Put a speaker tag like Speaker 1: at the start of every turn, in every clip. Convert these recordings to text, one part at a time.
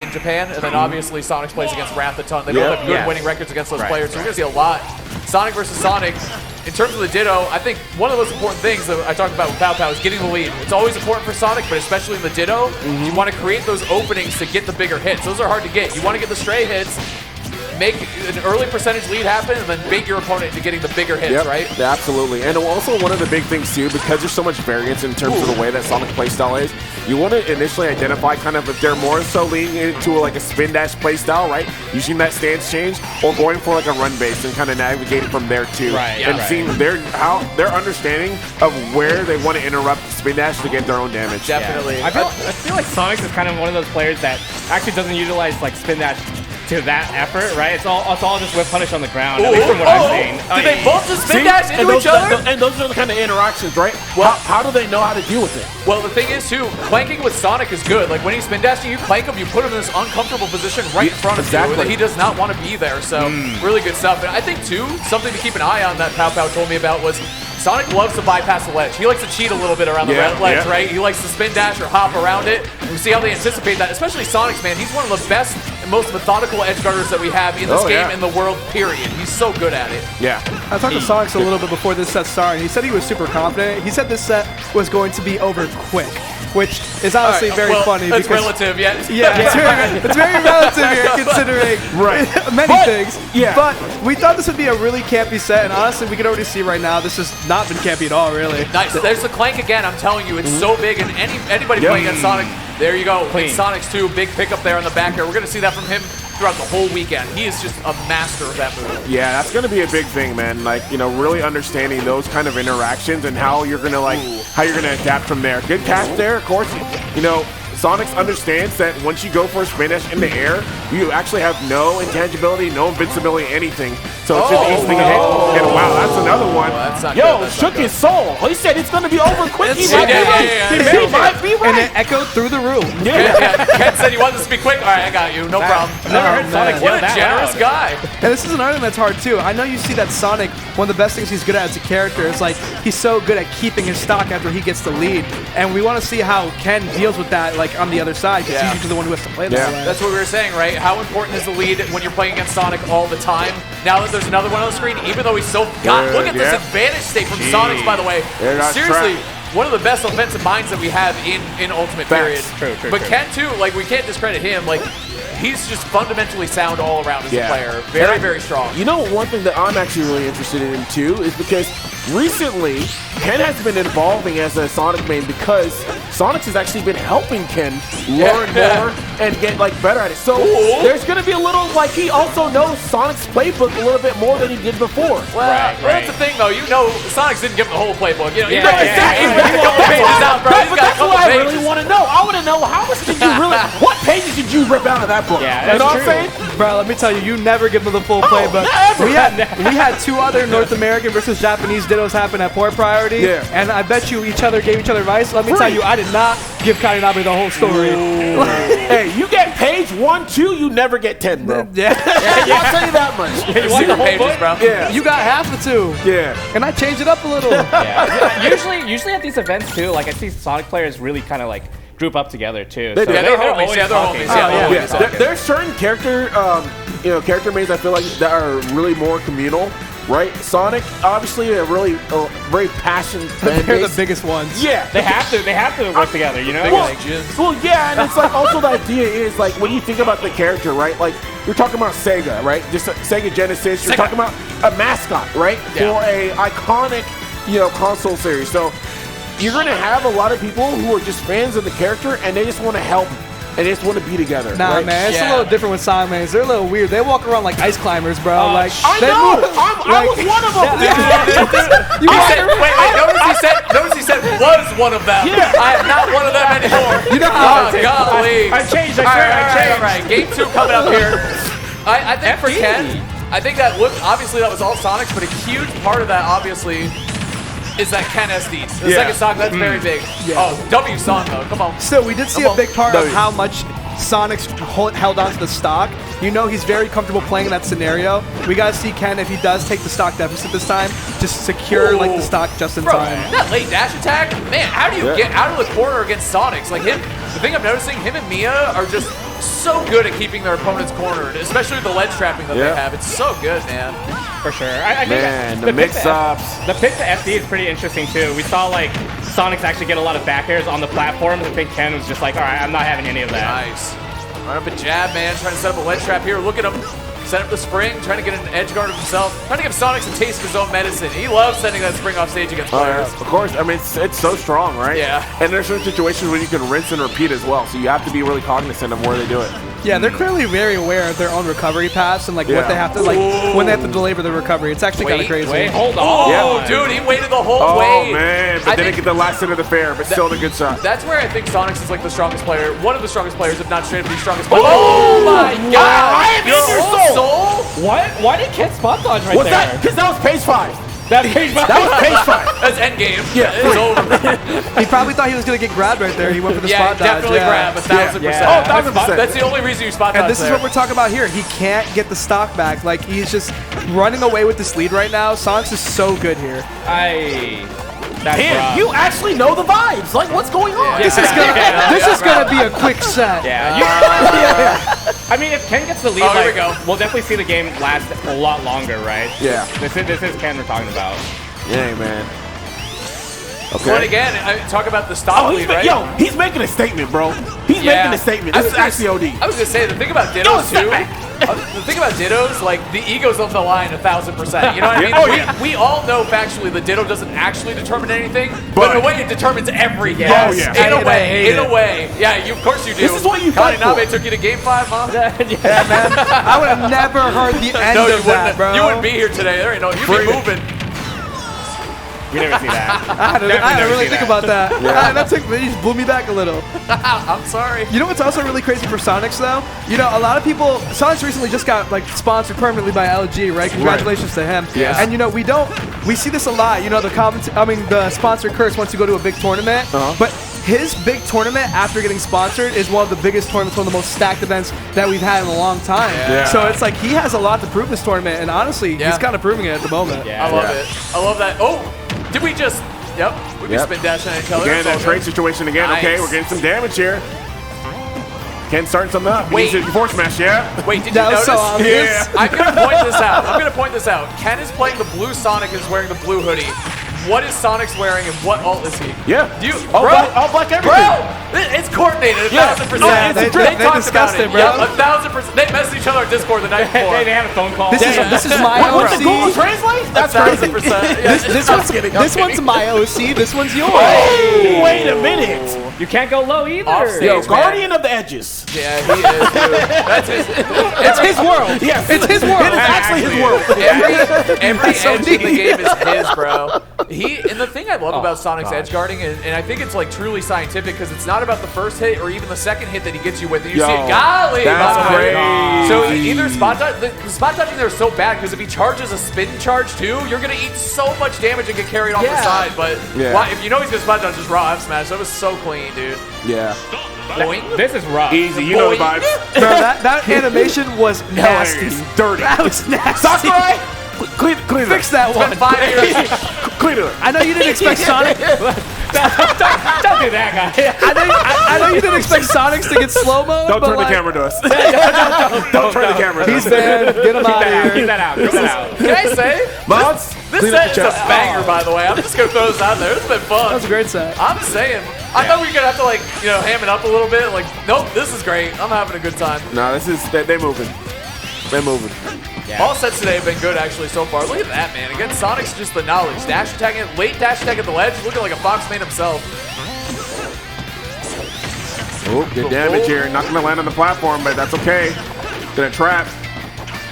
Speaker 1: in Japan, and then obviously Sonix plays against Wrath a ton. They don't have good winning records against those players, so we're going to see a lot. Sonic versus Sonic. In terms of the Ditto, I think one of the most important things that I talked about with Pow Pow is getting the lead. It's always important for Sonic, but especially in the Ditto, you want to create those openings to get the bigger hits. Those are hard to get. You want to get the stray hits, make an early percentage lead happen, and then bait your opponent into getting the bigger hits, right?
Speaker 2: Yeah, absolutely. And also one of the big things too, because there's so much variance in terms of the way that Sonic playstyle is, you want to initially identify kind of if they're more so leaning into like a spin dash playstyle, right? Using that stance change, or going for like a run base and kind of navigating from there too. And seeing their understanding of where they want to interrupt the spin dash to get their own damage.
Speaker 1: Definitely.
Speaker 3: I feel like Sonix is kind of one of those players that actually doesn't utilize like spin dash to that effort, right? It's all just whip punish on the ground, at least from what I've seen.
Speaker 1: Did they both just spin dash into each other?
Speaker 2: And those are the kind of interactions, right? Well, how do they know how to deal with it?
Speaker 1: Well, the thing is, too, planking with Sonic is good. Like, when he's spin dashing, you plank him, you put him in this uncomfortable position right in front of you. He does not want to be there, so really good stuff. And I think, too, something to keep an eye on that Pow Pow told me about was Sonic loves to bypass the ledge. He likes to cheat a little bit around the ledge, right? He likes to spin dash or hop around it. And we see how they anticipate that, especially Sonix, man. He's one of the best and most methodical edge guarders that we have in this game, in the world, period. He's so good at it.
Speaker 4: I talked to Sonix a little bit before this set started. He said he was super confident. He said this set was going to be over quick, which is honestly very funny.
Speaker 1: It's relative,
Speaker 4: Yeah, it's very relative here, considering many things. But we thought this would be a really campy set, and honestly, we can already see right now this has not been campy at all, really.
Speaker 1: Nice. There's the clank again. I'm telling you, it's so big, and anybody playing against Sonic, there you go. Clean. Sonix 2, big pickup there in the back here. We're going to see that from him throughout the whole weekend. He is just a master of that move.
Speaker 2: Yeah, that's going to be a big thing, man. Like, you know, really understanding those kind of interactions and how you're going to how you're going to adapt from there. Good catch there, of course. You know, Sonix understands that once you go for a spin dash in the air, you actually have no intangibility, no invincibility, anything. So it's just easily hit. And wow, that's another one. Yo, shook his soul. He said it's going to be over quick. He might be right.
Speaker 4: And it echoed through the room.
Speaker 1: Ken said you wanted this to be quick. All right, I got you. No problem.
Speaker 3: I've never heard Sonic
Speaker 1: What a generous guy.
Speaker 4: And this is another thing that's hard, too. I know you see that Sonic, one of the best things he's good at as a character is, like, he's so good at keeping his stock after he gets the lead. And we want to see how Ken deals with that, like, on the other side, because he's usually the one who has to play that way.
Speaker 1: That's what we were saying, right? How important is the lead when you're playing against Sonic all the time? Now that there's another one on the screen, even though he's so look at this advantage state from Sonix, by the way. Seriously, one of the best offensive minds that we have in Ultimate, period. But Ken, too, like, we can't discredit him. Like, he's just fundamentally sound all around as a player. Very, very strong.
Speaker 2: You know, one thing that I'm actually really interested in, too, is because recently, Ken has been evolving as a Sonic main because Sonix has actually been helping Ken learn more and get, like, better at it. So there's going to be a little, like, he also knows Sonic's playbook a little bit more than he did before.
Speaker 1: Well, that's the thing, though. You know, Sonix didn't give him the whole playbook. You know, he's got a couple pages out, bro.
Speaker 2: But that's what I really want to know. I want to know, how much did you really, what pages did you rip out of that book?
Speaker 3: Yeah,
Speaker 2: you know what I'm saying?
Speaker 4: Bro, let me tell you, you never give them the full playbook. We had 2 other North American versus Japanese Dittos happen at Port Priority, and I bet you each other gave each other advice. Let me tell you, I did not give Kainabe the whole story.
Speaker 2: Hey, you get page 1, 2, you never get 10, bro.
Speaker 4: I'll
Speaker 2: tell you that much.
Speaker 1: You want the whole pages, bro?
Speaker 4: Yeah. You got half of 2.
Speaker 2: Yeah.
Speaker 4: And I changed it up a little.
Speaker 3: Usually at these events too, like I see Sonic players really kind of like group up together too.
Speaker 2: They're
Speaker 1: homies. They're homies.
Speaker 2: There's certain character, character mains I feel like that are really more communal. Right, Sonic obviously a very passionate fan base.
Speaker 4: They're the biggest ones.
Speaker 2: Yeah,
Speaker 3: they have to work together. You know.
Speaker 2: Well, yeah, and it's like also the idea is like when you think about the character, right? Like you're talking about Sega, right? Just Sega Genesis. You're talking about a mascot, right? For a iconic, console series. So you're gonna have a lot of people who are just fans of the character and they just want to help. And they just want to be together.
Speaker 4: Nah, man, it's a little different with Sonic mains. They're a little weird. They walk around like ice climbers, bro.
Speaker 2: I know. I was one of them.
Speaker 1: Notice he said was one of them.
Speaker 2: Yeah.
Speaker 1: I am not one of them anymore.
Speaker 4: You know how
Speaker 1: golly.
Speaker 3: I changed.
Speaker 1: All right. Game 2 coming up here. I think for Ken, I think that obviously that was all Sonics, but a huge part of that obviously is that Ken SDs. The second song, that's very big. Oh, W song though, come on.
Speaker 4: Still, we did see a big part of how much Sonix held on to the stock. You know he's very comfortable playing in that scenario. We gotta see Ken, if he does take the stock deficit this time, just secure like the stock just in time.
Speaker 1: That late dash attack, man, how do you get out of the corner against Sonix? Like the thing I'm noticing, him and Mia are just so good at keeping their opponents cornered, especially the ledge trapping that they have. It's so good, man.
Speaker 3: For sure. I think
Speaker 2: Man, the mix-ups.
Speaker 3: The pick to FD is pretty interesting, too. We saw, like, Sonix actually get a lot of back airs on the platforms. I think Ken was just like, all right, I'm not having any of that.
Speaker 1: Nice. Right up a jab, man. Trying to set up a ledge trap here. Look at him. Set up the spring, trying to get an edge guard of himself. Trying to give Sonix a taste of his own medicine. He loves sending that spring off stage against players.
Speaker 2: Of course. I mean, it's so strong, right?
Speaker 1: Yeah.
Speaker 2: And there's certain situations where you can rinse and repeat as well. So you have to be really cognizant of where they do it.
Speaker 4: Yeah, they're clearly very aware of their own recovery paths and like what they have to when they have to deliver the recovery. It's actually kind of crazy.
Speaker 3: Wait, hold on.
Speaker 1: Oh, dude, he waited the whole way.
Speaker 2: Oh man, but didn't get the last hit of the fair, but still a good shot.
Speaker 1: That's where I think Sonix is like the strongest player, one of the strongest players, if not straight up the strongest player. Oh my God!
Speaker 2: I am in your soul.
Speaker 3: What? Why did Ken spot dodge right
Speaker 2: What's
Speaker 3: there?
Speaker 2: that? Because that was page 5.
Speaker 3: That page 5.
Speaker 2: That was page 5.
Speaker 1: That's endgame.
Speaker 2: Yeah.
Speaker 1: It's over.
Speaker 4: He probably thought he was going to get grabbed right there. He went for the spot dodge.
Speaker 1: Definitely grab 1,000%.
Speaker 3: Yeah.
Speaker 2: Oh, 1,000%.
Speaker 1: That's the only reason you spot dodge
Speaker 4: And this is what we're talking about here. He can't get the stock back. Like, he's just running away with this lead right now. Sonix is so good here.
Speaker 3: That's rough.
Speaker 2: You actually know the vibes. Like, what's going on?
Speaker 4: This is gonna be a quick set.
Speaker 3: Yeah. I mean, if Ken gets the lead,
Speaker 1: here we go.
Speaker 3: we'll definitely see the game last a lot longer, right?
Speaker 2: Yeah.
Speaker 3: This is Ken we're talking about.
Speaker 2: Yeah, man. Okay.
Speaker 1: But again, talk about the stop lead, right?
Speaker 2: Yo, he's making a statement, bro. He's making a statement. This is actually OD.
Speaker 1: I was gonna say the thing about Dittos too. The thing about Dittos, like the ego's on the line 1,000%. You know what I mean? We all know factually that Ditto doesn't actually determine anything, but in a way it determines everything.
Speaker 2: Oh, yeah.
Speaker 1: In a way. Yeah, of course you do.
Speaker 2: This is what you fight for.
Speaker 1: Nabe took you to Game 5, huh?
Speaker 4: Yeah, man. I would have never heard the end of that, bro.
Speaker 1: You wouldn't be here today. There ain't no. You'd be moving.
Speaker 3: We never see that.
Speaker 4: I had to really think about that.
Speaker 2: Yeah.
Speaker 4: That just blew me back a little.
Speaker 1: I'm sorry.
Speaker 4: You know what's also really crazy for Sonix though? You know, a lot of people. Sonix recently just got like sponsored permanently by LG, right? Congratulations to him.
Speaker 1: Yes.
Speaker 4: And you know, we see this a lot. You know, the sponsor curse wants to go to a big tournament, but his big tournament after getting sponsored is one of the biggest tournaments, one of the most stacked events that we've had in a long time.
Speaker 1: Yeah.
Speaker 4: So it's like he has a lot to prove this tournament, and honestly, he's kind of proving it at the moment.
Speaker 3: Yeah.
Speaker 1: I love it. I love that. Oh, did we just? Yep. We be spin dashing at each other.
Speaker 2: Again, that trade situation again.
Speaker 1: Nice.
Speaker 2: Okay, we're getting some damage here. Ken's starting something up.
Speaker 1: Wait.
Speaker 2: He needs to force smash, yeah?
Speaker 1: Wait, did you
Speaker 4: That was
Speaker 1: notice?
Speaker 4: so obvious.
Speaker 1: I'm gonna point this out. Ken is playing the blue Sonic, is wearing the blue hoodie. What is Sonix wearing and what ult is he?
Speaker 2: Yeah.
Speaker 1: All
Speaker 2: black everything.
Speaker 1: Bro, it's coordinated 1,000%.
Speaker 4: Yeah, they
Speaker 1: talked
Speaker 4: discussed
Speaker 1: about
Speaker 4: it, bro.
Speaker 1: Yep, 1,000%. They messaged each other on Discord the night before.
Speaker 3: They had a phone call.
Speaker 4: This is my
Speaker 2: What's the Google
Speaker 4: OC.
Speaker 2: Translate? That's crazy.
Speaker 1: 1,000%.
Speaker 4: This one's my OC. This one's yours.
Speaker 2: Oh, wait a minute.
Speaker 3: You can't go low either.
Speaker 1: Offstage.
Speaker 2: Yo,
Speaker 1: man.
Speaker 2: Guardian of the Edges.
Speaker 1: Yeah, he is, dude. That's his.
Speaker 4: It's his world.
Speaker 2: Yes.
Speaker 4: It's his world.
Speaker 2: It is actually his world.
Speaker 1: Every
Speaker 4: so
Speaker 1: edge in the
Speaker 4: neat.
Speaker 1: game is his, bro. And the thing I love about Sonic's edge guarding, and I think it's like truly scientific because it's not about the first hit or even the second hit that he gets you with. And you see it, golly,
Speaker 2: that's
Speaker 1: by the way.
Speaker 2: crazy.
Speaker 1: So either spot dodge, the spot dodging there is so bad because if he charges a spin charge too, you're gonna eat so much damage and get carried off the side. But if you know he's gonna spot dodge, just raw F smash. That was so clean, dude.
Speaker 2: Yeah.
Speaker 1: Boing.
Speaker 3: This is rough.
Speaker 2: Easy, you know the vibes.
Speaker 4: Bro, that animation was nasty.
Speaker 2: Dirty.
Speaker 4: That was nasty.
Speaker 2: Sakurai! Clean it.
Speaker 4: Fix that one.
Speaker 1: 5 years.
Speaker 2: Clean it.
Speaker 4: I know you didn't expect Sonic.
Speaker 3: Don't do that, guy.
Speaker 4: I know you didn't expect Sonix to get slow-mo.
Speaker 2: Don't
Speaker 4: but
Speaker 2: turn the
Speaker 4: like,
Speaker 2: camera to us. Don't turn the camera to us.
Speaker 4: He's bad. Get him out of here.
Speaker 3: Keep that out. Keep that out.
Speaker 1: Can I say?
Speaker 2: Mods,
Speaker 1: This
Speaker 2: clean up
Speaker 1: set
Speaker 2: the
Speaker 1: is a
Speaker 2: chest.
Speaker 1: banger, by the way. I'm just gonna throw this out there. It's been fun.
Speaker 4: That was a great set.
Speaker 1: I'm saying. I thought we were gonna have to like, ham it up a little bit. Like, nope, this is great. I'm having a good time.
Speaker 2: No, they're moving. They're moving.
Speaker 3: Yeah.
Speaker 1: All sets today have been good actually so far. Look at that, man. Again, Sonic's just the knowledge. Dash attacking, late dash attack at the ledge, looking like a Fox man himself.
Speaker 2: Oh, good damage here. Not gonna land on the platform, but that's okay. Gonna trap.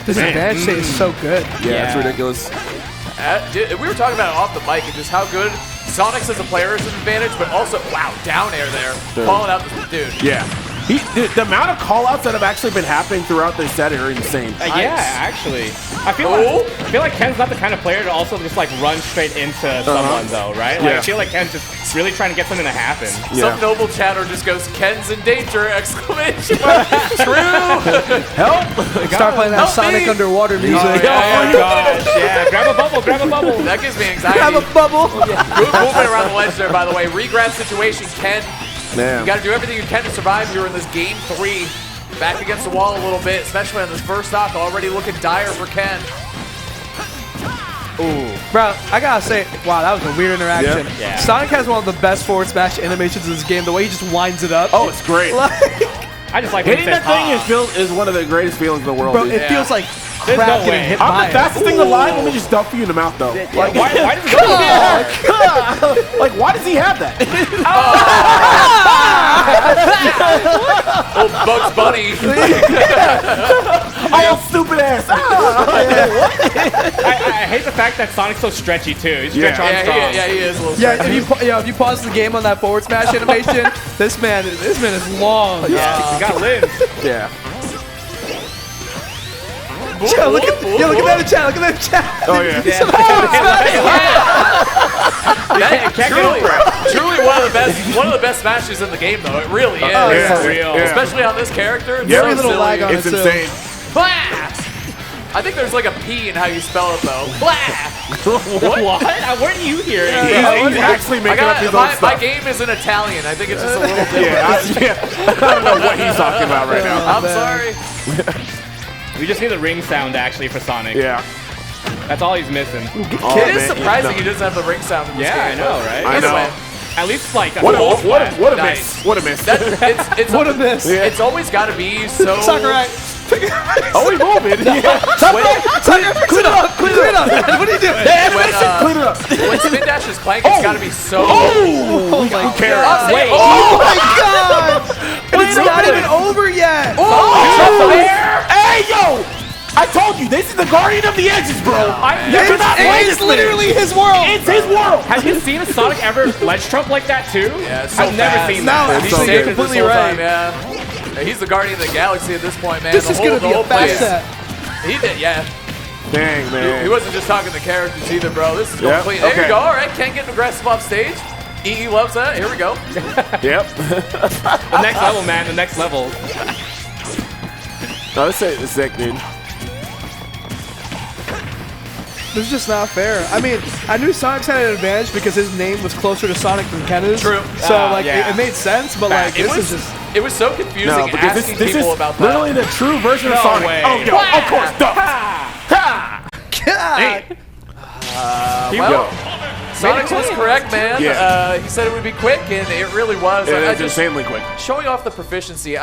Speaker 4: This advantage state is so good.
Speaker 2: Yeah, it's ridiculous.
Speaker 1: We were talking about it off the mic and just how good Sonix as a player is an advantage, but also, wow, down air there. Calling out this dude.
Speaker 2: Yeah. The amount of call-outs that have actually been happening throughout this set are insane.
Speaker 3: Yeah, actually. I feel like Ken's not the kind of player to also just like run straight into someone though, right? Like, I feel like Ken's just really trying to get something to happen.
Speaker 1: Some noble chatter just goes, Ken's in danger, exclamation mark. True.
Speaker 2: Help!
Speaker 4: Start playing that Sonic underwater music.
Speaker 3: Oh my gosh. Yeah, grab a bubble, grab a bubble.
Speaker 1: That gives me anxiety.
Speaker 4: Have a bubble.
Speaker 1: Good movement around the ledge there, by the way. Regrab situation, Ken.
Speaker 2: Man.
Speaker 1: You got to do everything you can to survive here in this game 3. back against the wall a little bit, especially on this first stock. Already looking dire for Ken.
Speaker 4: Ooh. Bro, I gotta say, wow, that was a weird interaction.
Speaker 3: Yeah.
Speaker 4: Sonic has one of the best forward smash animations in this game. The way he just winds it up.
Speaker 2: Oh, it's great.
Speaker 3: I just like when he
Speaker 2: Hitting
Speaker 3: says,
Speaker 2: that thing is one of the greatest feelings in the world.
Speaker 4: Bro,
Speaker 2: dude.
Speaker 4: it feels like
Speaker 3: There's
Speaker 4: crap
Speaker 3: no
Speaker 4: getting
Speaker 3: way.
Speaker 4: hit
Speaker 2: I'm
Speaker 4: by
Speaker 2: the fastest thing alive. Let me just dump you in the mouth, though. Like,
Speaker 3: why does it go
Speaker 2: like, why does he have that?
Speaker 1: Oh, Bugs Bunny.
Speaker 2: Oh, stupid ass.
Speaker 3: I hate the fact that Sonic's so stretchy too. He's stretch Armstrong.
Speaker 1: Yeah, he is a little
Speaker 4: Yeah,
Speaker 1: stretchy.
Speaker 4: if you pause the game on that forward smash animation, this man is long.
Speaker 3: Yeah, he's got limbs.
Speaker 2: Yeah.
Speaker 4: Chat, look at that in chat. Look at that in chat.
Speaker 2: Oh, yeah.
Speaker 1: Truly one of the best smashes in the game, though. It really is.
Speaker 4: Oh, yeah.
Speaker 3: For real.
Speaker 2: Yeah.
Speaker 1: Especially on this character. It's
Speaker 4: Very
Speaker 1: so
Speaker 4: little
Speaker 1: silly.
Speaker 4: lag on
Speaker 2: It's
Speaker 4: it, too.
Speaker 2: insane.
Speaker 1: Blah! I think there's like a P in how you spell it, though. Blah!
Speaker 3: What? Where do you hear it?
Speaker 2: He's actually making up his own
Speaker 1: my
Speaker 2: stuff.
Speaker 1: game is in Italian. I think it's just a little different.
Speaker 2: I don't know what he's talking about right now.
Speaker 1: I'm sorry.
Speaker 3: We just need the ring sound actually for Sonic.
Speaker 2: Yeah.
Speaker 3: That's all he's missing.
Speaker 2: Oh,
Speaker 1: It is
Speaker 2: man,
Speaker 1: surprising
Speaker 2: no.
Speaker 1: he doesn't have the ring sound in this
Speaker 3: Yeah, I
Speaker 1: game.
Speaker 3: know,
Speaker 1: but
Speaker 3: right?
Speaker 2: I
Speaker 1: either
Speaker 2: know.
Speaker 1: way,
Speaker 3: At least like a
Speaker 2: What a
Speaker 3: full flat.
Speaker 1: Nice.
Speaker 2: miss. What a miss.
Speaker 1: it's
Speaker 4: What a miss.
Speaker 2: Yeah.
Speaker 1: It's always got to be so.
Speaker 4: Sakurai.
Speaker 2: Oh, he's moving. Yeah.
Speaker 4: Sakurai, clean it up. Clean it up. What are you doing?
Speaker 2: Clean it up.
Speaker 1: When Spin Dash is playing, it's got to be so.
Speaker 4: Oh my
Speaker 2: Who cares?
Speaker 4: God.
Speaker 3: Wait.
Speaker 4: Oh my God. And it's not even over yet.
Speaker 2: Hey, yo! I told you, this is the guardian of the edges, bro.
Speaker 4: It's literally his world.
Speaker 2: It's his world.
Speaker 3: Have you seen a Sonic ever ledge trump like that too?
Speaker 1: Yeah, it's so
Speaker 3: I've never
Speaker 1: fast.
Speaker 3: seen
Speaker 4: No,
Speaker 3: that.
Speaker 1: He's
Speaker 2: so
Speaker 1: saved
Speaker 2: good.
Speaker 1: it this
Speaker 4: Completely
Speaker 1: whole
Speaker 4: right.
Speaker 1: time, yeah. He's the guardian of the galaxy at this point, man.
Speaker 4: This
Speaker 1: The
Speaker 4: is
Speaker 1: whole-
Speaker 4: going to
Speaker 1: the
Speaker 4: be a
Speaker 1: whole place.
Speaker 4: fast set.
Speaker 1: He did, yeah.
Speaker 2: Dang, man.
Speaker 1: He wasn't just talking to characters either, bro. This is going
Speaker 2: Yep,
Speaker 1: clean. There
Speaker 2: okay.
Speaker 1: you go. All right, can't get aggressive off stage. EE loves that. Here we go.
Speaker 2: Yep.
Speaker 3: The next level, man. The next level.
Speaker 2: No, this is sick, dude.
Speaker 4: This is just not fair. I mean, I knew Sonic's had an advantage because his name was closer to Sonic than Ken is.
Speaker 1: True.
Speaker 4: So, like,
Speaker 3: yeah.
Speaker 4: it made sense, but, like,
Speaker 1: It
Speaker 4: this
Speaker 1: was
Speaker 4: is just...
Speaker 1: it was so confusing
Speaker 2: No, because
Speaker 1: asking
Speaker 2: this
Speaker 1: people
Speaker 2: is
Speaker 1: about
Speaker 2: literally
Speaker 1: that.
Speaker 2: the true version of
Speaker 3: No
Speaker 2: Sonic.
Speaker 3: way.
Speaker 2: Oh, yo, of course, duh.
Speaker 4: God.
Speaker 1: Well, Sonix was correct, man.
Speaker 2: Yeah.
Speaker 1: He said it would be quick, and it really was.
Speaker 2: It
Speaker 1: I
Speaker 2: is
Speaker 1: just
Speaker 2: insanely quick.
Speaker 1: showing off the proficiency.